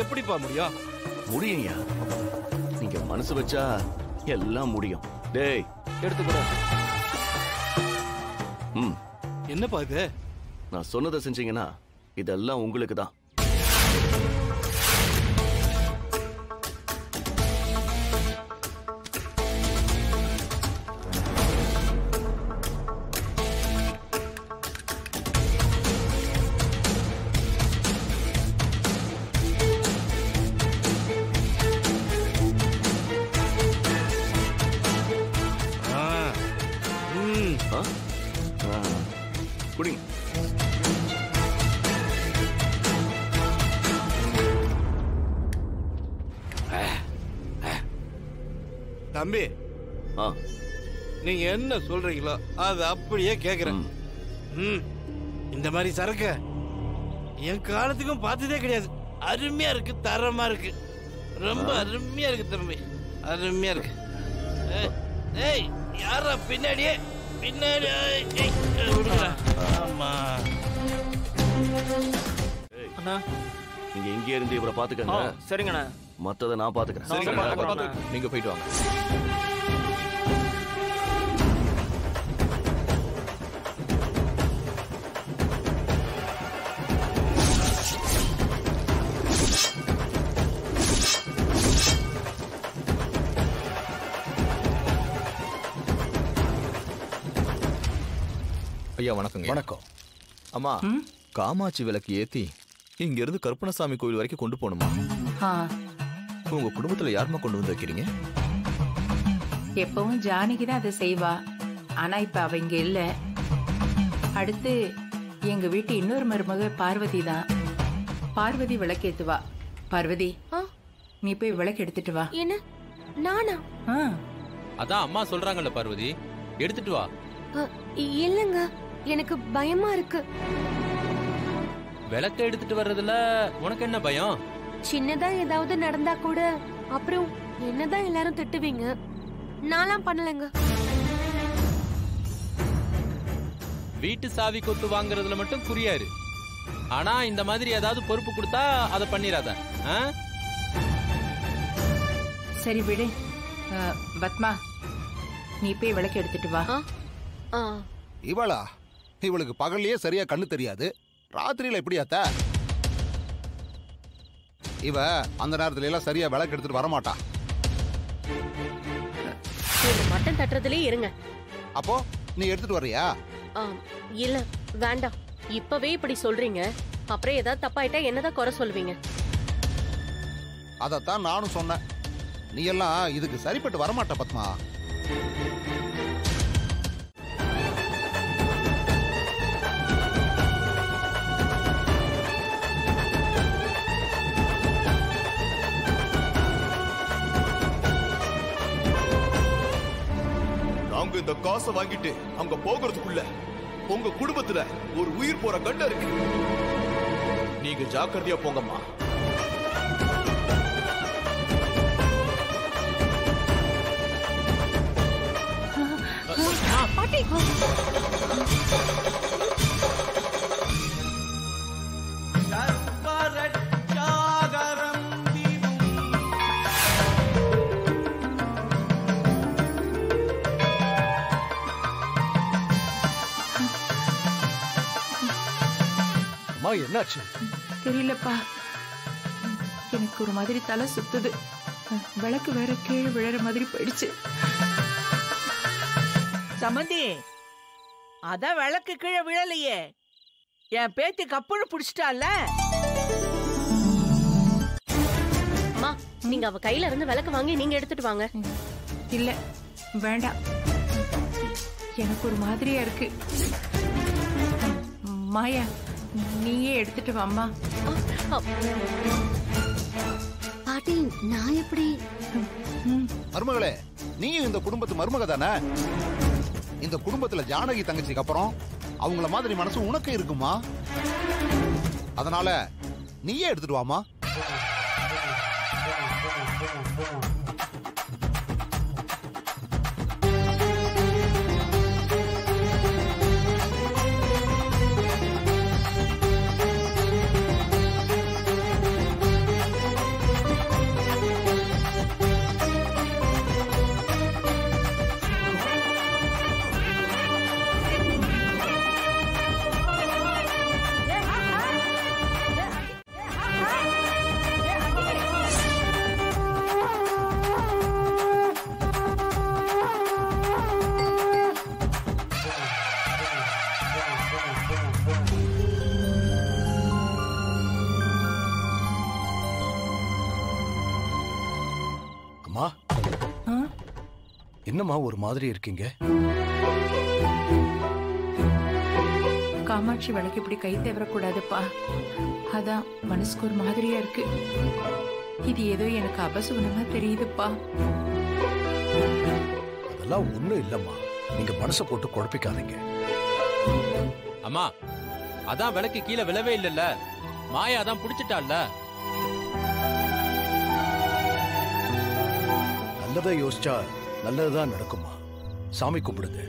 எப்படிப்பா முடியும்? முடியும்யா, நீங்க மனசு வச்சா எல்லாம் முடியும். டேய் எடுத்துக்கூட. என்னப்பா இது? நான் சொன்னதை செஞ்சீங்கன்னா இதெல்லாம் உங்களுக்கு தான். குடிங்க. தம்பி, நீங்க என்ன சொல்றீங்களோ அது அப்படியே கேக்குறேன். இந்த மாதிரி சரக்கு என் காலத்துக்கும் பார்த்ததே கிடையாது. அருமையா இருக்கு, தரமா இருக்கு, ரொம்ப அருமையா இருக்கு தம்பி, அருமையா இருக்கு. ஏய் யாரா பின்னாடியே பின்னாடி? ஆமா அண்ணா, நீங்க இங்கே இருந்து இவரை பாத்துக்கங்க. சரிங்கண்ணா. மத்தத நான் பாத்துக்கிறேன். நீங்க போயிட்டு வாங்க. ஐயா வணக்கங்க. வணக்கம். அம்மா, காமாட்சி விளக்கு ஏத்தி இங்க இருந்து கருப்பணசாமி கோயில் வரைக்கும் கொண்டு போகணுமா? உங்க குடும்பத்துல யாருமா கொண்டு வந்து வைக்கிறீங்க? எப்பவும் ஜானகி தான் அதை செய்வா. ஆனா இப்ப அவ இங்க இல்ல. அடுத்து எங்க வீட்டு இன்னொரு மருமக பார்வதி தான். பார்வதி விளக்கேத்துவா. பார்வதி, நீ போய் விளக்கு எடுத்துட்டு வா. என்ன நானா? அதான் அம்மா சொல்றாங்கல்ல பார்வதி, எடுத்துட்டு வா. இல்லங்க, எனக்கு பயமா இருக்கு. விளக்க எடுத்துட்டு வர்றதுல உனக்கு என்ன பயம்? சின்னதா ஏதாவது நடந்தா கூட அப்புறம் என்னதான் எல்லாரும் திட்டுவீங்க. நான்லாம் பண்ணலங்க. வீட்டு சாவி கொத்து வாங்குறதுல மட்டும் குறியாரு. ஆனா இந்த மாதிரி ஏதாவது பொறுப்பு கொடுத்தா அதை பண்ணிராத. சரி விடு. பத்மா, நீ போய் விளக்கு எடுத்துட்டு வா. இவளா? இவளுக்கு பகல்லையே சரியா கண்ணு தெரியாது, ராத்திரியில எப்படியாத்த? இவ அந்த நேரத்துல எல்லாம் சரியா விளக்கு எடுத்துட்டு வரமாட்டா. மட்டன் தட்டுறதுலயே இருங்க. அப்போ நீ எடுத்துட்டு வர்றியா? இல்ல வேண்டாம். இப்பவே இப்படி சொல்றீங்க, அப்புறம் ஏதாவது தப்பாயிட்டா என்னதான் குறை சொல்லுவீங்க? அதத்தான் நானும் சொன்னேன். நீ எல்லாம் இதுக்கு சரிப்பட்டு வரமாட்ட பத்மா. இந்த காசை வாங்கிட்டு அங்க போகிறதுக்குள்ள உங்க குடும்பத்துல ஒரு உயிர் போற கண்ட இருக்கு. நீங்க ஜாக்கிரதையா போங்கம்மா. பாட்டி, என்னாச்சு? தெரியலப்பா, எனக்கு ஒரு மாதிரி தலை சுத்துது. விளக்கு வேற கீழே விழற மாதிரி போயிடுச்சு. சமந்தி, அதான் விளக்கு கீழே விழலையே. என் பேத்தி கப்புன்னு புடிச்சிட்டால. அம்மா, நீங்க அவ கையில இருந்து விளக்கு வாங்கி நீங்க எடுத்துட்டு வாங்க. இல்ல வேண்டாம், எனக்கு ஒரு மாதிரியா இருக்கு. மாயா, நீயே எடுத்துட்டு வாம்மா. பாட்டி, நான் எப்படி? மருமகளே, நீயும் இந்த குடும்பத்து மருமக தானே? இந்த குடும்பத்துல ஜானகி தங்கச்சிக்கு அப்புறம் அவங்கள மாதிரி மனசு உனக்கு இருக்குமா? அதனால நீயே எடுத்துட்டு வாமா. என்னம்மா ஒரு மாதிரி இருக்கீங்க? காமாட்சி விளக்கு இப்படி கை தேவரக்கூடாதுப்பா. அதான் மனசுக்கு ஒரு மாதிரியா இருக்கு. இது ஏதோ எனக்கு அபசகுனமா தெரியுதுப்பா. அதெல்லாம் ஒண்ணும் இல்லம்மா, நீங்க மனசை போட்டு குழப்பிக்காதீங்க. அம்மா, அதான் விளக்கு கீழே விழவே இல்லல்ல, மாயா தான் புடிச்சிட்டாள்ல. நல்லதை யோசிச்சா நல்லதுதான் நடக்குமா. சாமி கும்பிடுங்க.